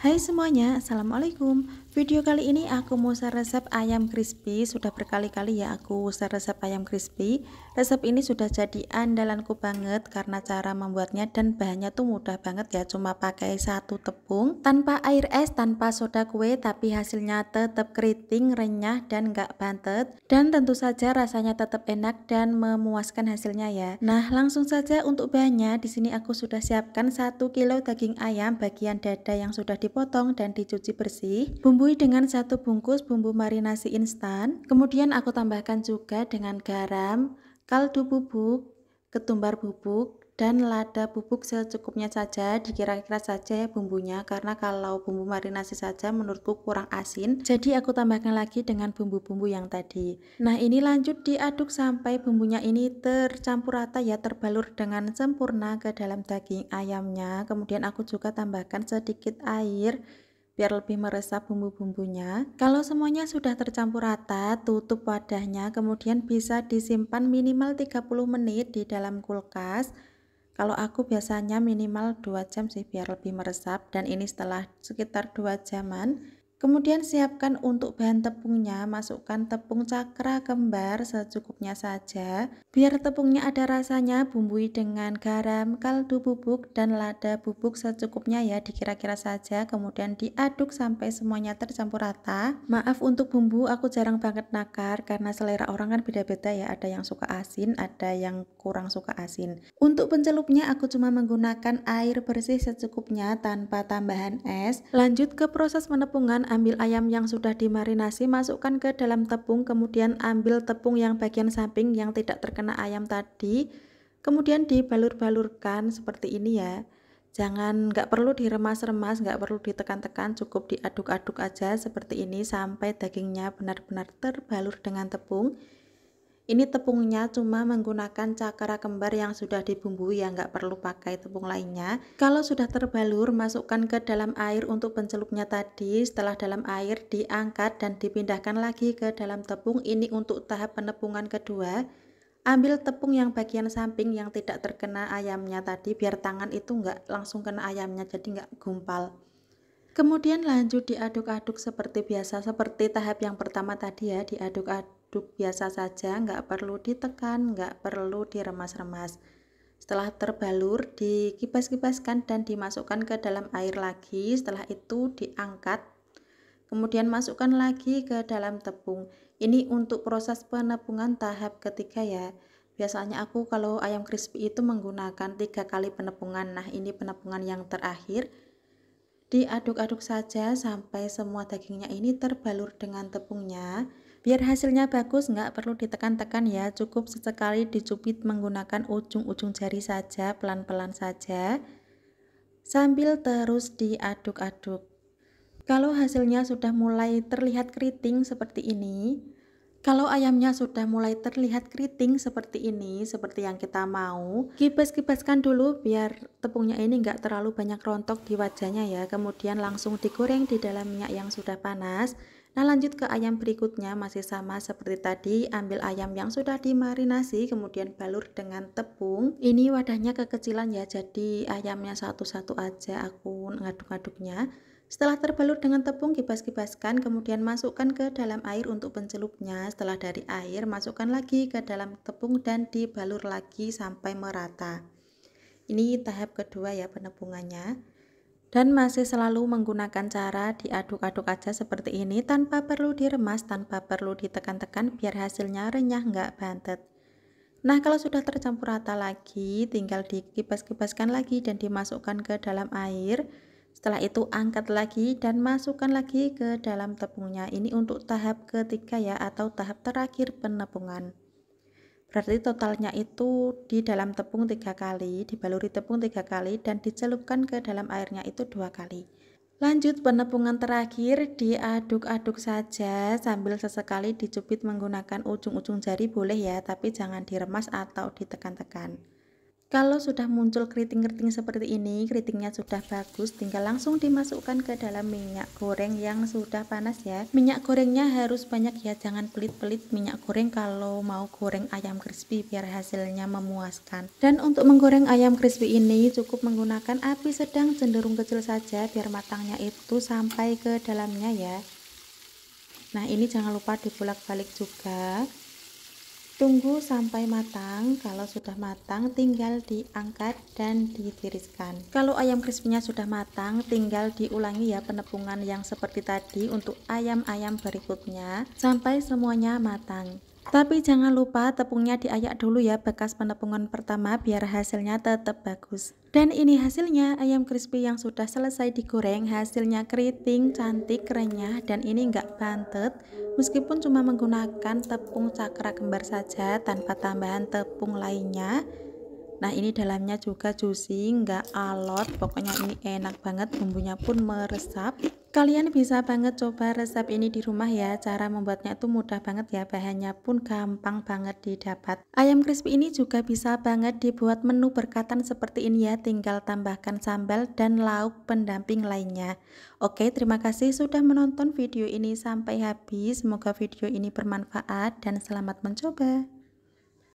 Hai semuanya, Assalamualaikum. Video kali ini aku mau share resep ayam crispy. Sudah berkali-kali ya aku share resep ayam crispy. Resep ini sudah jadi andalanku banget karena cara membuatnya dan bahannya tuh mudah banget ya. Cuma pakai satu tepung, tanpa air es, tanpa soda kue, tapi hasilnya tetap keriting, renyah, dan gak bantet. Dan tentu saja rasanya tetap enak dan memuaskan hasilnya ya. Nah, langsung saja untuk bahannya. Di sini aku sudah siapkan 1 kilo daging ayam bagian dada yang sudah dipotong dan dicuci bersih. Bumbui dengan 1 bungkus bumbu marinasi instan. Kemudian aku tambahkan juga dengan garam, kaldu bubuk, ketumbar bubuk, dan lada bubuk secukupnya saja. Dikira-kira saja ya bumbunya, karena kalau bumbu marinasi saja menurutku kurang asin, jadi aku tambahkan lagi dengan bumbu-bumbu yang tadi. Nah, ini lanjut diaduk sampai bumbunya ini tercampur rata ya, terbalur dengan sempurna ke dalam daging ayamnya. Kemudian aku juga tambahkan sedikit air biar lebih meresap bumbu-bumbunya. Kalau semuanya sudah tercampur rata, tutup wadahnya, kemudian bisa disimpan minimal 30 menit di dalam kulkas. Kalau aku biasanya minimal 2 jam sih biar lebih meresap, dan ini setelah sekitar 2 jaman. Kemudian siapkan untuk bahan tepungnya, masukkan tepung cakra kembar secukupnya saja. Biar tepungnya ada rasanya, bumbui dengan garam, kaldu bubuk, dan lada bubuk secukupnya ya, dikira-kira saja. Kemudian diaduk sampai semuanya tercampur rata. Maaf untuk bumbu, aku jarang banget nakar karena selera orang kan beda-beda ya, ada yang suka asin, ada yang kurang suka asin. Untuk pencelupnya aku cuma menggunakan air bersih secukupnya tanpa tambahan es. Lanjut ke proses penepungan. Ambil ayam yang sudah dimarinasi, masukkan ke dalam tepung, kemudian ambil tepung yang bagian samping yang tidak terkena ayam tadi, kemudian dibalur-balurkan seperti ini ya. Jangan, nggak perlu diremas-remas, nggak perlu ditekan-tekan, cukup diaduk-aduk aja seperti ini sampai dagingnya benar-benar terbalur dengan tepung. Ini tepungnya cuma menggunakan cakra kembar yang sudah dibumbui ya, nggak perlu pakai tepung lainnya. Kalau sudah terbalur, masukkan ke dalam air untuk pencelupnya tadi. Setelah dalam air, diangkat dan dipindahkan lagi ke dalam tepung. Ini untuk tahap penepungan kedua. Ambil tepung yang bagian samping yang tidak terkena ayamnya tadi, biar tangan itu nggak langsung kena ayamnya, jadi nggak gumpal. Kemudian lanjut diaduk-aduk seperti biasa, seperti tahap yang pertama tadi ya, diaduk-aduk biasa saja, nggak perlu ditekan, nggak perlu diremas-remas. Setelah terbalur, dikibas-kibaskan dan dimasukkan ke dalam air lagi. Setelah itu diangkat, kemudian masukkan lagi ke dalam tepung. Ini untuk proses penepungan tahap ketiga ya. Biasanya aku kalau ayam crispy itu menggunakan 3 kali penepungan. Nah, ini penepungan yang terakhir. Diaduk-aduk saja sampai semua dagingnya ini terbalur dengan tepungnya. Biar hasilnya bagus, nggak perlu ditekan-tekan ya, cukup sesekali dicubit menggunakan ujung-ujung jari saja, pelan-pelan saja, sambil terus diaduk-aduk. Kalau hasilnya sudah mulai terlihat keriting seperti ini, kalau ayamnya sudah mulai terlihat keriting seperti ini, seperti yang kita mau, kibas-kibaskan dulu biar tepungnya ini nggak terlalu banyak rontok di wajahnya ya. Kemudian langsung digoreng di dalam minyak yang sudah panas. Nah, lanjut ke ayam berikutnya, masih sama seperti tadi. Ambil ayam yang sudah dimarinasi, kemudian balur dengan tepung. Ini wadahnya kekecilan ya, jadi ayamnya satu-satu aja aku ngaduk-ngaduknya. Setelah terbalur dengan tepung, kibas-kibaskan, kemudian masukkan ke dalam air untuk pencelupnya. Setelah dari air, masukkan lagi ke dalam tepung dan dibalur lagi sampai merata. Ini tahap kedua ya penepungannya. Dan masih selalu menggunakan cara diaduk-aduk aja seperti ini, tanpa perlu diremas, tanpa perlu ditekan-tekan, biar hasilnya renyah nggak bantet. Nah, kalau sudah tercampur rata lagi, tinggal dikibas-kibaskan lagi dan dimasukkan ke dalam air. Setelah itu angkat lagi dan masukkan lagi ke dalam tepungnya. Ini untuk tahap ketiga ya, atau tahap terakhir penepungan. Berarti totalnya itu di dalam tepung 3 kali, dibaluri tepung 3 kali, dan dicelupkan ke dalam airnya itu 2 kali. Lanjut penepungan terakhir, diaduk-aduk saja sambil sesekali dicubit menggunakan ujung-ujung jari boleh ya, tapi jangan diremas atau ditekan-tekan. Kalau sudah muncul keriting-keriting seperti ini, keritingnya sudah bagus, tinggal langsung dimasukkan ke dalam minyak goreng yang sudah panas ya. Minyak gorengnya harus banyak ya, jangan pelit-pelit minyak goreng kalau mau goreng ayam crispy biar hasilnya memuaskan. Dan untuk menggoreng ayam crispy ini cukup menggunakan api sedang cenderung kecil saja biar matangnya itu sampai ke dalamnya ya. Nah, ini jangan lupa dibolak-balik juga. Tunggu sampai matang. Kalau sudah matang tinggal diangkat dan ditiriskan. Kalau ayam crispy-nya sudah matang, tinggal diulangi ya penepungan yang seperti tadi untuk ayam-ayam berikutnya sampai semuanya matang. Tapi jangan lupa tepungnya diayak dulu ya bekas penepungan pertama biar hasilnya tetap bagus. Dan ini hasilnya ayam crispy yang sudah selesai digoreng. Hasilnya keriting, cantik, renyah, dan ini enggak bantet. Meskipun cuma menggunakan tepung cakra kembar saja tanpa tambahan tepung lainnya. Nah, ini dalamnya juga juicy, enggak alot. Pokoknya ini enak banget, bumbunya pun meresap. Kalian bisa banget coba resep ini di rumah ya. Cara membuatnya itu mudah banget ya, bahannya pun gampang banget didapat. Ayam crispy ini juga bisa banget dibuat menu berkatan seperti ini ya, tinggal tambahkan sambal dan lauk pendamping lainnya. Oke, terima kasih sudah menonton video ini sampai habis. Semoga video ini bermanfaat dan selamat mencoba.